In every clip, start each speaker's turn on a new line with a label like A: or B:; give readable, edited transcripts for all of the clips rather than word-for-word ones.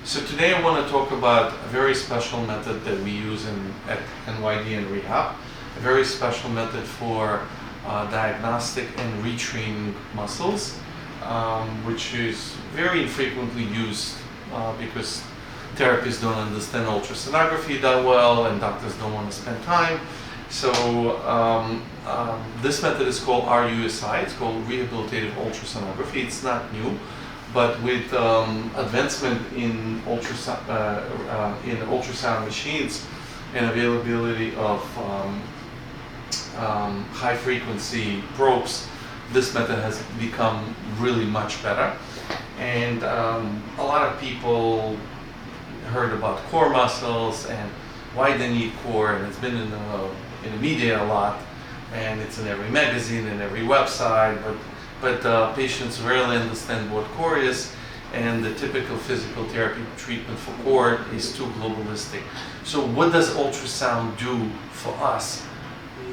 A: So today I want to talk about a very special method that we use at NYDNRehab, a very special method for diagnostic and retraining muscles, which is very infrequently used because therapists don't understand ultrasonography that well and doctors don't want to spend time. So this method is called RUSI, it's called rehabilitative ultrasonography. It's not new, but with advancement in ultrasound machines and availability of high frequency probes, this method has become really much better. And a lot of people heard about core muscles and why they need core, and it's been in the media a lot, and it's in every magazine and every website, but patients rarely understand what core is, and the typical physical therapy treatment for core is too globalistic. So what does ultrasound do for us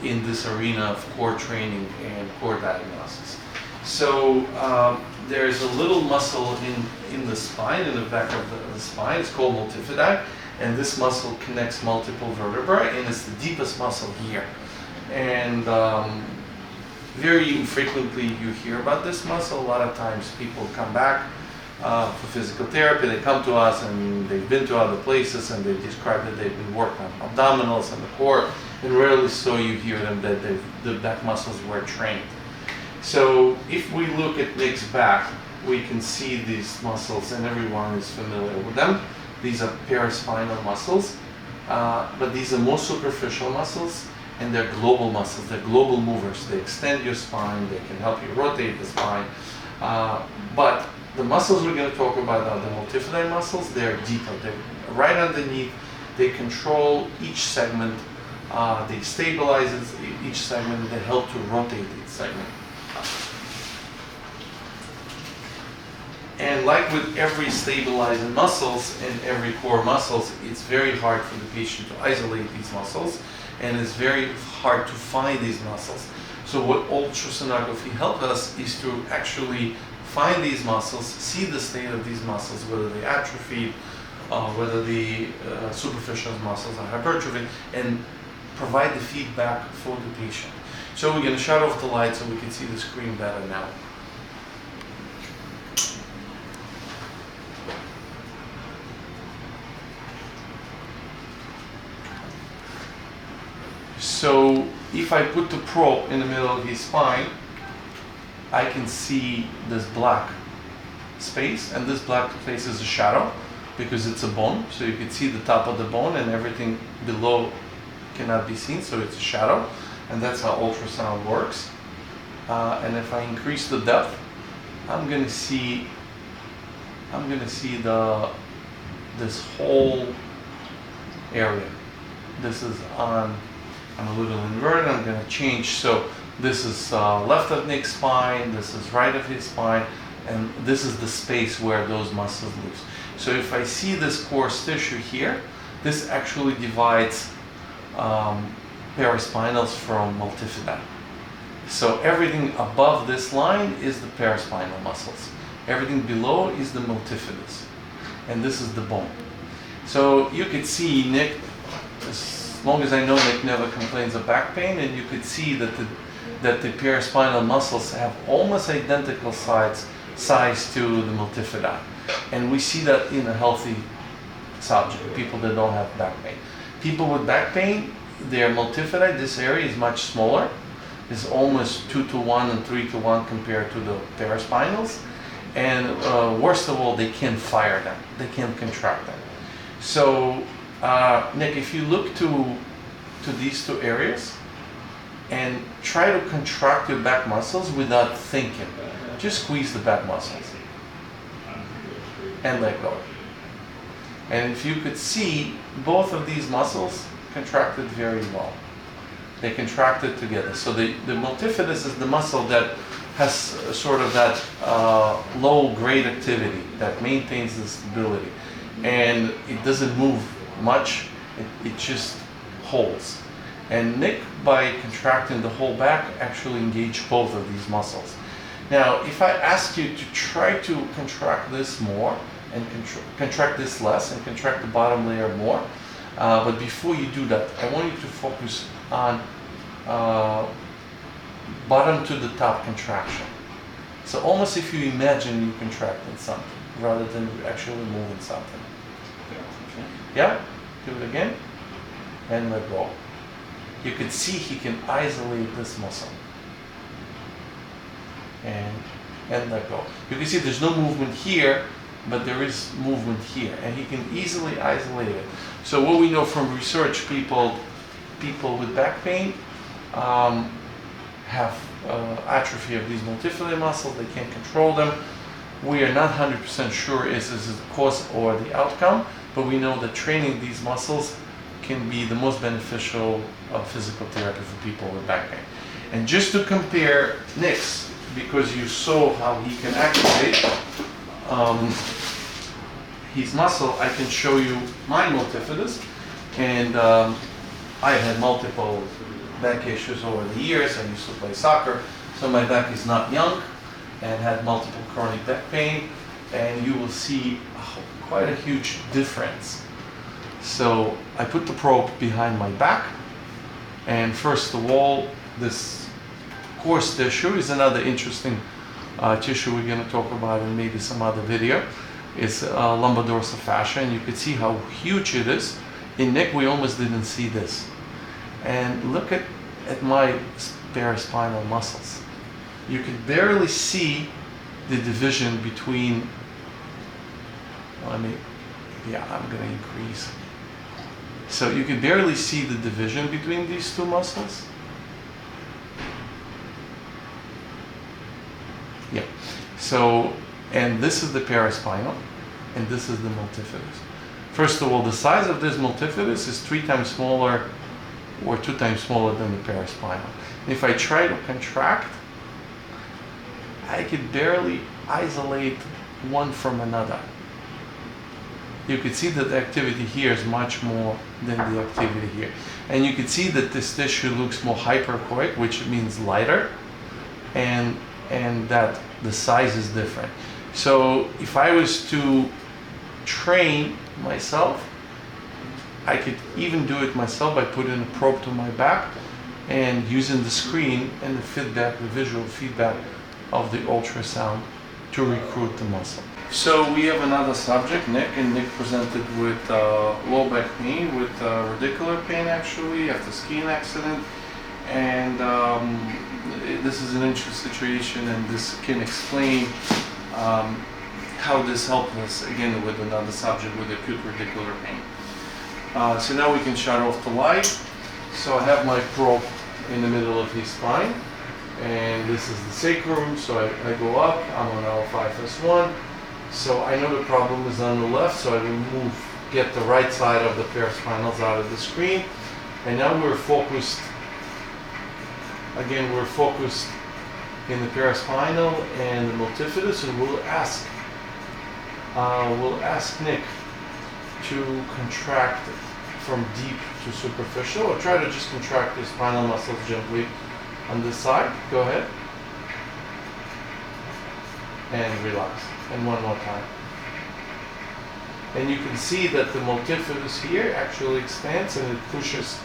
A: in this arena of core training and core diagnosis? So there's a little muscle in the spine, in the back of the spine. It's called multifidi, and this muscle connects multiple vertebrae, and it's the deepest muscle here. And very infrequently you hear about this muscle. A lot of times people come back for physical therapy, they come to us and they've been to other places and they describe that they've been working on abdominals and the core, and rarely so you hear them that the back muscles were trained. So if we look at Nick's back, we can see these muscles, and everyone is familiar with them. These are paraspinal muscles, but these are more superficial muscles, and they're global muscles. They're global movers. They extend your spine. They can help you rotate the spine. But the muscles we're going to talk about are the multifidi muscles. They're deeper. They're right underneath. They control each segment. They stabilize each segment. They help to rotate each segment. And like with every stabilizing muscles and every core muscles, it's very hard for the patient to isolate these muscles, and it's very hard to find these muscles. So what ultrasonography helps us is to actually find these muscles, see the state of these muscles, whether they atrophied, whether the superficial muscles are hypertrophied, and provide the feedback for the patient. So we're going to shut off the light so we can see the screen better now. So if I put the probe in the middle of his spine, I can see this black space, and this black space is a shadow because it's a bone, so you can see the top of the bone and everything below cannot be seen, so it's a shadow, and that's how ultrasound works. And if I increase the depth, I'm going to see this whole area. This is on. I'm a little inverted. I'm going to change. So this is left of Nick's spine, this is right of his spine, and this is the space where those muscles live. So if I see this coarse tissue here, this actually divides paraspinals from multifidi. So everything above this line is the paraspinal muscles. Everything below is the multifidus. And this is the bone. So you could see Nick, as long as I know Nick never complains of back pain, and you could see that the paraspinal muscles have almost identical size to the multifidi. And we see that in a healthy subject, people that don't have back pain. People with back pain, their multifidi, this area is much smaller. It's almost 2-to-1 and 3-to-1 compared to the paraspinals. And worst of all, they can't fire them. They can't contract them. So Nick, if you look to these two areas and try to contract your back muscles without thinking, just squeeze the back muscles and let go. And if you could see, both of these muscles contracted very well. They contracted together. So the multifidus is the muscle that has sort of that low grade activity that maintains the stability, and it doesn't move much, it just holds. And Nick, by contracting the whole back, actually engaged both of these muscles. Now, if I ask you to try to contract this more, and contract this less and contract the bottom layer more. But before you do that, I want you to focus on bottom to the top contraction. So almost if you imagine you contracting something rather than actually moving something. Okay. Yeah? Do it again. And let go. You can see he can isolate this muscle. And let go. You can see there's no movement here, but there is movement here, and he can easily isolate it. So what we know from research, people with back pain have atrophy of these multifidus muscles. They can't control them. We are not 100% sure is this the cause or the outcome, but we know that training these muscles can be the most beneficial physical therapy for people with back pain. And just to compare Nick's, because you saw how he can activate his muscle, I can show you my multifidus. And I had multiple back issues over the years. I used to play soccer, so my back is not young, and had multiple chronic back pain. And you will see quite a huge difference. So I put the probe behind my back, and first of all, this coarse tissue is another interesting tissue we're going to talk about in maybe some other video. It's lumbar dorsal fascia, and you can see how huge it is. In Nick, we almost didn't see this. And look at my paraspinal muscles. You can barely see the division between, I'm going to increase. So you can barely see the division between these two muscles. Yeah. So, and this is the paraspinal, and this is the multifidus. First of all, the size of this multifidus is 3 times smaller or 2 times smaller than the paraspinal. If I try to contract, I could barely isolate one from another. You can see that the activity here is much more than the activity here. And you can see that this tissue looks more hyperchoic, which means lighter, and that the size is different. So if I was to train myself, I could even do it myself by putting a probe to my back and using the screen and the feedback, the visual feedback of the ultrasound to recruit the muscle. So we have another subject, Nick, and Nick presented with low back pain, with radicular pain actually, after skiing accident. And this is an interesting situation, and this can explain how this helped us, again, with another subject with acute radicular pain. So now we can shut off the light. So I have my probe in the middle of his spine, and this is the sacrum. So I go up, I'm on L5S1. So I know the problem is on the left, so I will get the right side of the paraspinals out of the screen. And now we're focused, again, we're focused in the paraspinal and the multifidus, and we'll ask Nick to contract from deep to superficial, or try to just contract the spinal muscles gently on this side. Go ahead. And relax. And one more time. And you can see that the multifidus here actually expands and it pushes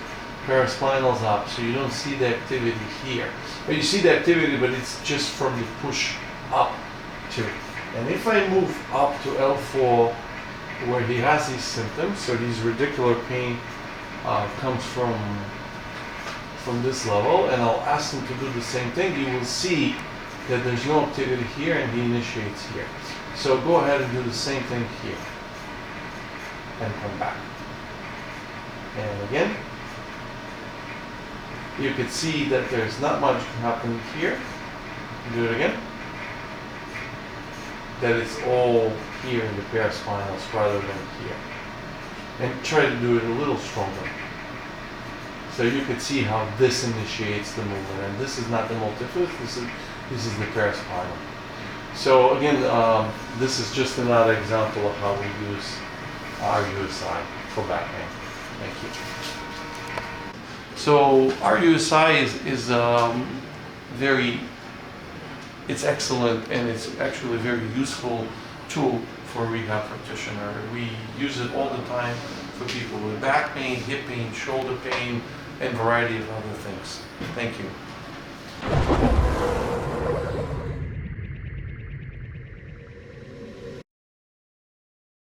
A: paraspinals up, so you don't see the activity here. But you see the activity, but it's just from the push up to. And if I move up to L4, where he has these symptoms, so these radicular pain comes from this level, and I'll ask him to do the same thing, you will see that there's no activity here and he initiates here. So go ahead and do the same thing here. And come back. And again. You can see that there's not much happening here. Do it again. That it's all here in the paraspinals rather than here. And try to do it a little stronger. So you can see how this initiates the movement. And this is not the multifidus, this is the paraspinal. So again, this is just another example of how we use RUSI for back pain. Thank you. So RUSI is it's excellent, and it's actually a very useful tool for a rehab practitioner. We use it all the time for people with back pain, hip pain, shoulder pain, and a variety of other things. Thank you.